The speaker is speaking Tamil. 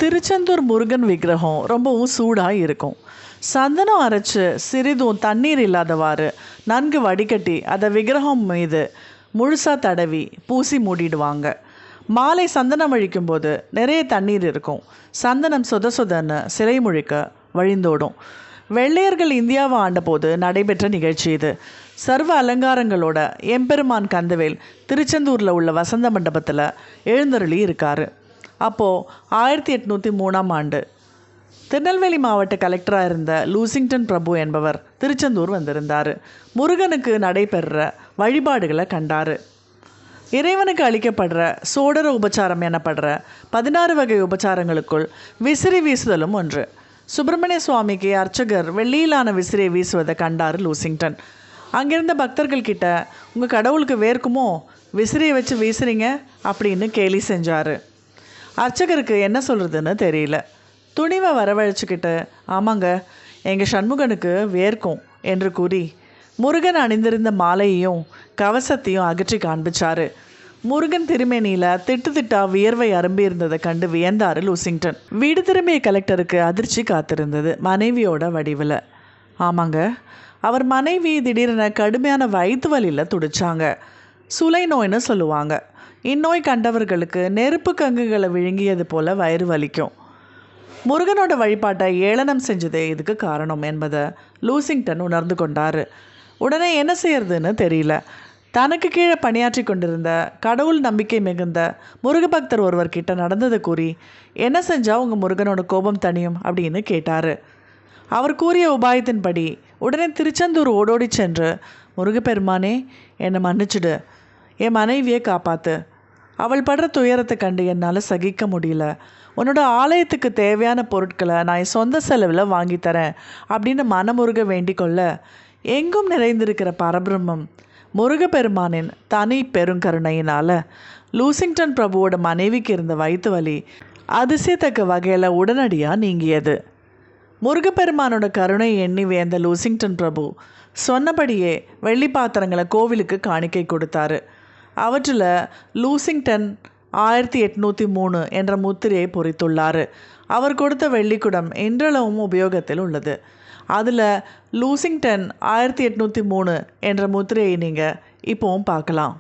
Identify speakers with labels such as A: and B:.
A: திருச்செந்தூர் முருகன் விக்கிரகம் ரொம்பவும் சூடாக இருக்கும். சந்தனம் அரைச்சு சிறிதும் தண்ணீர் இல்லாதவாறு நன்கு வடிகட்டி அதை விக்கிரகம் மீது முழுசாக தடவி பூசி மூடிடுவாங்க. மாலை சந்தனம் அழிக்கும்போது நிறைய தண்ணீர் இருக்கும். சந்தனம் சொத சொதன்னு சிலை முழுக்க வழிந்தோடும். வெள்ளையர்கள் இந்தியாவை ஆண்டபோது நடைபெற்ற நிகழ்ச்சி இது. சர்வ அலங்காரங்களோட எம்பெருமான் கந்தவேல் திருச்செந்தூரில் உள்ள வசந்த மண்டபத்தில் எழுந்தருளி இருக்கார். அப்போது 1803ஆம் ஆண்டு திருநெல்வேலி மாவட்ட கலெக்டராக இருந்த லூசிங்டன் பிரபு என்பவர் திருச்செந்தூர் வந்திருந்தார். முருகனுக்கு நடைபெறுற வழிபாடுகளை கண்டார். இறைவனுக்கு அளிக்கப்படுற சோடர உபச்சாரம் எனப்படுற 16 வகை உபச்சாரங்களுக்குள் விசிறி வீசுதலும் ஒன்று. சுப்பிரமணிய சுவாமிக்கு அர்ச்சகர் வெள்ளியிலான விசிறியை வீசுவதை கண்டார் லூசிங்டன். அங்கிருந்த பக்தர்கள் கிட்ட, உங்கள் கடவுளுக்கு வேர்க்குமோ, விசிறியை வச்சு வீசுறீங்க அப்படின்னு கேலி செஞ்சார். அர்ச்சகருக்கு என்ன சொல்கிறதுன்னு தெரியல. துணிவை வரவழைச்சிக்கிட்டு, ஆமாங்க, எங்கள் சண்முகனுக்கு வேர்க்கும் என்று கூறி முருகன் அணிந்திருந்த மாலையையும் கவசத்தையும் அகற்றி காண்பிச்சார். முருகன் திருமேனியில் திட்டு திட்டா வியர்வை அரும்பி இருந்ததை கண்டு வியந்தார் லூசிங்டன். வீடு திரும்பிய கலெக்டருக்கு அதிர்ச்சி காத்திருந்தது, மனைவியோட வடிவில். ஆமாங்க, அவர் மனைவி திடீரென கடுமையான வயிற்று வலியில் துடிச்சாங்க. சுலை நோய்னு சொல்லுவாங்க. இந்நோய் கண்டவர்களுக்கு நெருப்பு கங்குகளை விழுங்கியது போல வயிறு வலிக்கும். முருகனோட வழிபாட்டை ஏளனம் செஞ்சதே இதுக்கு காரணம் என்பதை லூசிங்டன் உணர்ந்து கொண்டார். உடனே என்ன செய்யறதுன்னு தெரியல. தனக்கு கீழே பணியாற்றி கொண்டிருந்த கடவுள் நம்பிக்கை மிகுந்த முருகபக்தர் ஒருவர்கிட்ட நடந்ததை கூறி, என்ன செஞ்சால் உங்கள் முருகனோட கோபம் தணியும் அப்படின்னு கேட்டார். அவர் கூறிய உபாயத்தின்படி உடனே திருச்செந்தூர் ஓடோடி சென்று, முருகப்பெருமானே, என்னை மன்னிச்சுடு, என் மனைவியை காப்பாற்று, அவள் படுற துயரத்தை கண்டு என்னால் சகிக்க முடியல, உன்னோட ஆலயத்துக்கு தேவையான பொருட்களை நான் என் சொந்த செலவில் வாங்கித்தரேன் அப்படின்னு மனமுருக வேண்டிக் கொள்ள, எங்கும் நிறைந்திருக்கிற பரபிரம்மம் முருகப்பெருமானின் தனி பெருங்கருணையினால் லூசிங்டன் பிரபுவோட மனைவிக்கு இருந்த வயிற்று வலி அதிசயத்தக்க வகையில் உடனடியாக நீங்கியது. முருகப்பெருமானோட கருணை எண்ணி வியந்த லூசிங்டன் பிரபு சொன்னபடியே வெள்ளி பாத்திரங்களை கோவிலுக்கு காணிக்கை கொடுத்தாரு. அவற்றில் லூசிங்டன் 1803 என்ற முத்திரையை பொறித்துள்ளார். அவர் கொடுத்த வெள்ளிக்குடம் இன்றளவும் உபயோகத்தில் உள்ளது. அதில் லூசிங்டன் 1803 என்ற முத்திரையை நீங்கள் இப்போவும் பார்க்கலாம்.